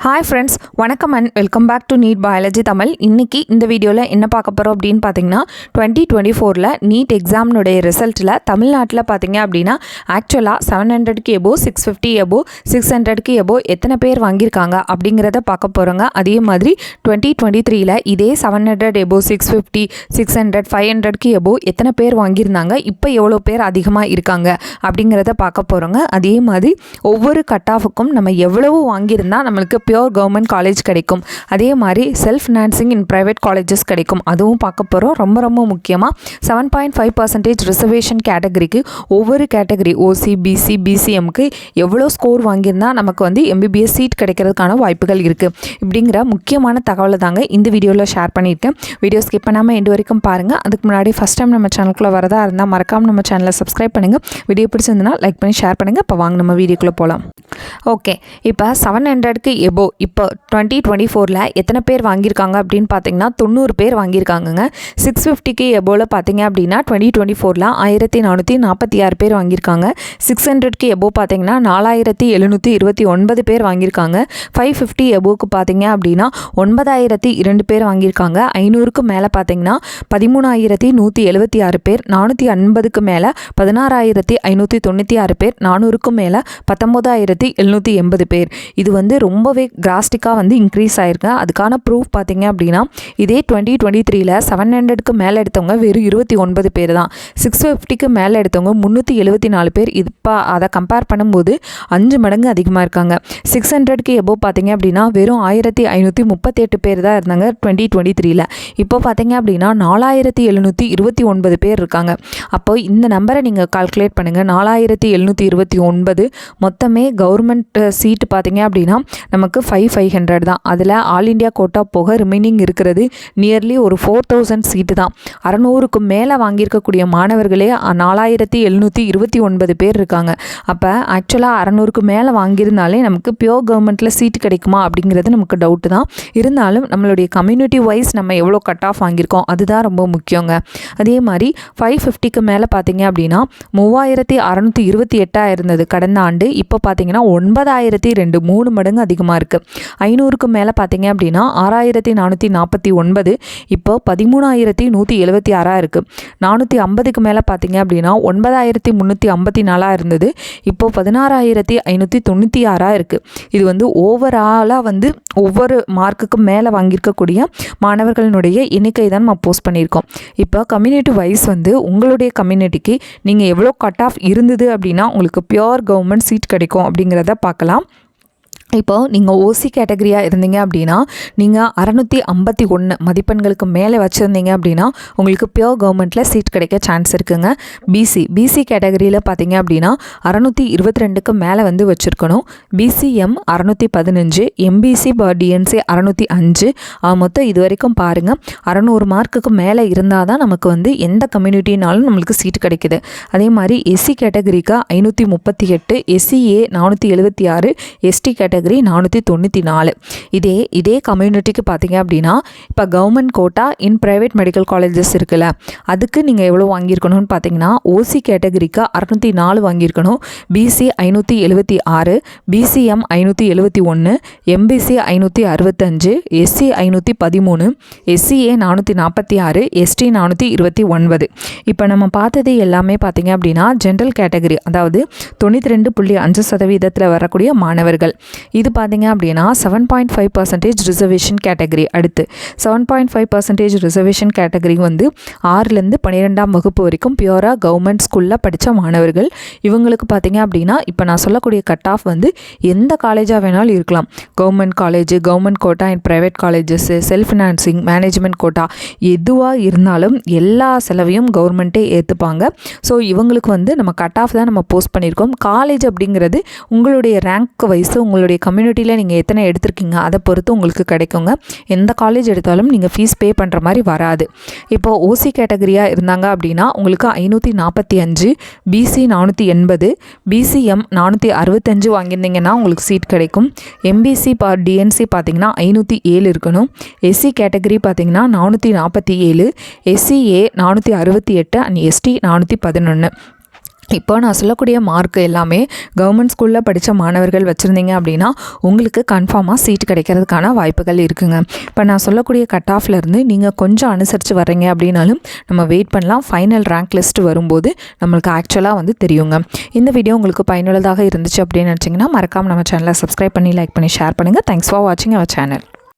Hi friends, வணக்கம் and welcome back to NEET biology Tamil. இன்றைக்கி இந்த வீடியோவில் என்ன பார்க்க போகிறோம் அப்படின்னு பார்த்தீங்கன்னா 2024 நீட் எக்ஸாமினுடைய ரிசல்ட்டில் தமிழ்நாட்டில் பார்த்தீங்க அப்படின்னா ஆக்சுவலாக 700க்கு எபோ 650 எபோ 600க்கு எபோ எத்தனை பேர் வாங்கியிருக்காங்க அப்படிங்கிறத பார்க்க போகிறோங்க. அதே மாதிரி 2023 இதே 700 எபோ 650 600 500க்கு எபோ எத்தனை பேர் வாங்கியிருந்தாங்க, இப்போ எவ்வளோ பேர் அதிகமாக இருக்காங்க அப்படிங்கிறத பார்க்க போகிறோங்க. அதே மாதிரி ஒவ்வொரு கட் ஆஃபுக்கும் நம்ம எவ்வளவு வாங்கியிருந்தால் நம்மளுக்கு பியோர் கவர்மெண்ட் காலேஜ் கிடைக்கும், அதே மாதிரி செல்ஃப் ஃபினான்சிங் இன் ப்ரைவேட் காலேஜஸ் கிடைக்கும், அதுவும் பார்க்க போகிறோம். ரொம்ப முக்கியமாக 7.5% ரிசர்வேஷன் கேட்டகரிக்கு ஒவ்வொரு கேட்டகரி ஓசி பிசி பிசிஎம்க்கு எவ்வளோ ஸ்கோர் வாங்கியிருந்தால் நமக்கு வந்து எம்பிபிஎஸ் சீட் கிடைக்கிறதுக்கான வாய்ப்புகள் இருக்குது இப்படிங்கிற முக்கியமான தகவலை தாங்க இந்த வீடியோவில் ஷேர் பண்ணியிருக்கேன். வீடியோ ஸ்கிப் பண்ணாமல் எண்டு வரைக்கும் பாருங்கள். அதுக்கு முன்னாடி ஃபஸ்ட் டைம் நம்ம சேனலுக்குள்ளே வரதா இருந்தால் மறக்காமல் நம்ம சேனலை சப்ஸ்கிரைப் பண்ணுங்கள். வீடியோ பிடிச்சிருந்தனா லைக் பண்ணி ஷேர் பண்ணுங்கள். இப்போ வாங்க நம்ம வீடியோக்குள்ளே போகலாம். ஓகே, இப்போ 700க்கு எபோ இப்போ 2024 எத்தனை பேர் வாங்கியிருக்காங்க அப்படின்னு பார்த்தீங்கன்னா 90 பேர் வாங்கியிருக்காங்கங்க. 650க்கு எபோவில் பார்த்தீங்க அப்படின்னா 2024 1446 பேர் வாங்கியிருக்காங்க. 600க்கு எபோ பார்த்தீங்கன்னா 4729 பேர் வாங்கியிருக்காங்க. 550 எபோவுக்கு பார்த்தீங்க அப்படின்னா 9002 பேர் வாங்கியிருக்காங்க. 500க்கு மேலே பார்த்தீங்கன்னா 13176 பேர். 450க்கு மேலே 16596 பேர். 400க்கு மேலே 19780 பேர். இது வந்து ரொம்பவே கிராஸ்டிக்காக வந்து இன்க்ரீஸ் ஆயிருக்கு. அதுக்கான ப்ரூஃப் பார்த்தீங்க அப்படின்னா இதே 2023 700க்கு மேலே எடுத்தவங்க வெறும் 29 பேர் தான். 650க்கு மேலே எடுத்தவங்க 374 பேர். இப்போ அதை கம்பேர் பண்ணும்போது 5 மடங்கு அதிகமாக இருக்காங்க. 600க்கு எபோ பார்த்தீங்க அப்படின்னா வெறும் 1538 பேர் தான் இருந்தாங்க 2023. இப்போ பார்த்தீங்க அப்படின்னா 4729 பேர் இருக்காங்க. அப்போ இந்த நம்பரை நீங்கள் கால்குலேட் பண்ணுங்கள். 4729 மொத்தமே கவர்மெண்ட் சீட்டு பார்த்தீங்க அப்படின்னா நமக்கு 500 தான். அதில் ஆல் இண்டியா கோட்டா போக ரிமைனிங் இருக்கிறது நியர்லி ஒரு 4000 சீட்டு தான். 600க்கு மேலே வாங்கியிருக்கக்கூடிய மாணவர்களே 4729 பேர் இருக்காங்க. அப்போ ஆக்சுவலாக 600க்கு மேலே வாங்கியிருந்தாலே நமக்கு பியோர் கவர்மெண்ட்டில் சீட்டு கிடைக்குமா அப்படிங்கிறது நமக்கு டவுட்டு தான். இருந்தாலும் நம்மளுடைய கம்யூனிட்டி வைஸ் நம்ம எவ்வளோ கட் ஆஃப் வாங்கியிருக்கோம் அதுதான் ரொம்ப முக்கியங்க. அதே மாதிரி 550க்கு மேலே பார்த்தீங்க அப்படின்னா 3628 இருந்தது கடந்த ஆண்டு. இப்போ பார்த்தீங்கன்னா 9002 3 மடங்கு அதிகமாக இருக்குது. 500க்கு மேலே பார்த்தீங்க அப்படின்னா 6449 இப்போ 13176 இருக்குது. 450க்கு மேலே பார்த்தீங்க அப்படின்னா 9354 இருந்தது. இப்போ 16596 இருக்குது. இது வந்து ஓவராலாக வந்து ஒவ்வொரு மார்க்குக்கு மேலே வாங்கியிருக்கக்கூடிய மாணவர்களுடைய எண்ணிக்கை தான் நம்ம போஸ்ட் பண்ணியிருக்கோம். இப்போ கம்யூனிட்டி வைஸ் வந்து உங்களுடைய கம்யூனிட்டிக்கு நீங்கள் எவ்வளோ கட் ஆஃப் இருந்தது அப்படின்னா உங்களுக்கு பியோர் கவர்மெண்ட் சீட் கிடைக்கும் அப்படிங்கிறத பார்க்கலாம். இப்போது நீங்கள் ஓசி கேட்டகரியாக இருந்தீங்க அப்படின்னா நீங்கள் 651 மதிப்பெண்களுக்கு மேலே வச்சுருந்தீங்க அப்படின்னா உங்களுக்கு பியோர் கவர்மெண்ட்டில் சீட் கிடைக்க சான்ஸ் இருக்குங்க. பிசி கேட்டகரியில் பார்த்தீங்க அப்படின்னா 622க்கு மேலே வந்து வச்சுருக்கணும். PCM 615, MPC TNC 605. மொத்தம் இது வரைக்கும் பாருங்கள் 600 மார்க்குக்கு மேலே இருந்தால் தான் நமக்கு வந்து எந்த கம்யூனிட்டினாலும் நம்மளுக்கு சீட்டு கிடைக்குது. அதே மாதிரி எஸ்சி கேட்டகரிக்கு 538, எஸ்சிஏ 476, எஸ்டி கேட்டகரி 494. இதே கம்யூனிட்டிக்கு பார்த்தீங்க அப்படின்னா இப்போ government quota in private medical colleges இருக்குல்ல, அதுக்கு நீங்கள் எவ்வளோ வாங்கியிருக்கணும்னு பார்த்தீங்கன்னா ஓசி கேட்டகரிக்கு 604 வாங்கியிருக்கணும். BC 576, BCM 571, MBC 565, SC 513, SCA 446, ST 429. இப்போ நம்ம பார்த்தது எல்லாமே பார்த்தீங்க அப்படின்னா ஜென்ரல் கேட்டகரி, அதாவது 92.5% வரக்கூடிய மாணவர்கள். இது பார்த்தீங்க அப்படின்னா 7.5% ரிசர்வேஷன் கேட்டகரி. அடுத்து 7.5% ரிசர்வேஷன் கேட்டகரி வந்து 6லேருந்து 12ஆம் வகுப்பு வரைக்கும் பியூராக கவர்மெண்ட் ஸ்கூலில் படித்த மாணவர்கள். இவங்களுக்கு பார்த்தீங்க அப்படின்னா இப்போ நான் சொல்லக்கூடிய கட் ஆஃப் வந்து எந்த காலேஜாக வேணாலும் இருக்கலாம். Government college, government quota and private colleges, self financing, management quota எதுவாக இருந்தாலும் எல்லா செலவையும் கவர்மெண்ட்டே ஏற்றுப்பாங்க. ஸோ இவங்களுக்கு வந்து நம்ம கட் ஆஃப் தான் நம்ம போஸ்ட் பண்ணியிருக்கோம். காலேஜ் அப்படிங்கிறது உங்களுடைய ரேங்க் வைஸ் உங்களுடைய கம்யூனிட்டியில் நீங்கள் எத்தனை எடுத்திருக்கீங்க அதை பொறுத்து உங்களுக்கு கிடைக்குங்க. எந்த காலேஜ் எடுத்தாலும் நீங்கள் ஃபீஸ் பே பண்ணுற மாதிரி வராது. இப்போது ஓசி கேட்டகரியாக இருந்தாங்க அப்படின்னா உங்களுக்கு 545, பிசி 480, பிசிஎம் 465 வாங்கியிருந்தீங்கன்னா உங்களுக்கு சீட் கிடைக்கும். எம்பிசி டிஎன்சி பார்த்தீங்கன்னா 507 இருக்கணும். எஸ்சி கேட்டகரி பார்த்தீங்கன்னா 447, எஸ்சிஏ 468 அண்ட் எஸ்டி 411. இப்போ நான் சொல்லக்கூடிய மார்க் எல்லாமே கவர்மெண்ட் ஸ்கூலில் படித்த மாணவர்கள் வச்சுருந்தீங்க அப்படின்னா உங்களுக்கு கன்ஃபார்மாக சீட் கிடைக்கிறதுக்கான வாய்ப்புகள் இருக்குங்க. இப்போ நான் சொல்லக்கூடிய கட் ஆஃப்லேருந்து நீங்கள் கொஞ்சம் அனுசரித்து வர்றீங்க அப்படின்னாலும் நம்ம வெயிட் பண்ணலாம். ஃபைனல் ரேங்க் லிஸ்ட் வரும்போது நம்மளுக்கு ஆக்சுவலாக தெரியுங்க. இந்த வீடியோ உங்களுக்கு பயனுள்ளதாக இருந்துச்சு அப்படின்னு நினச்சிங்கன்னா மறக்காமல் நம்ம சேனலை சப்ஸ்கிரைப் பண்ணி லைக் பண்ணி ஷேர் பண்ணுங்கள். தேங்க்ஸ் ஃபார் வாட்சிங் அவர் சேனல்.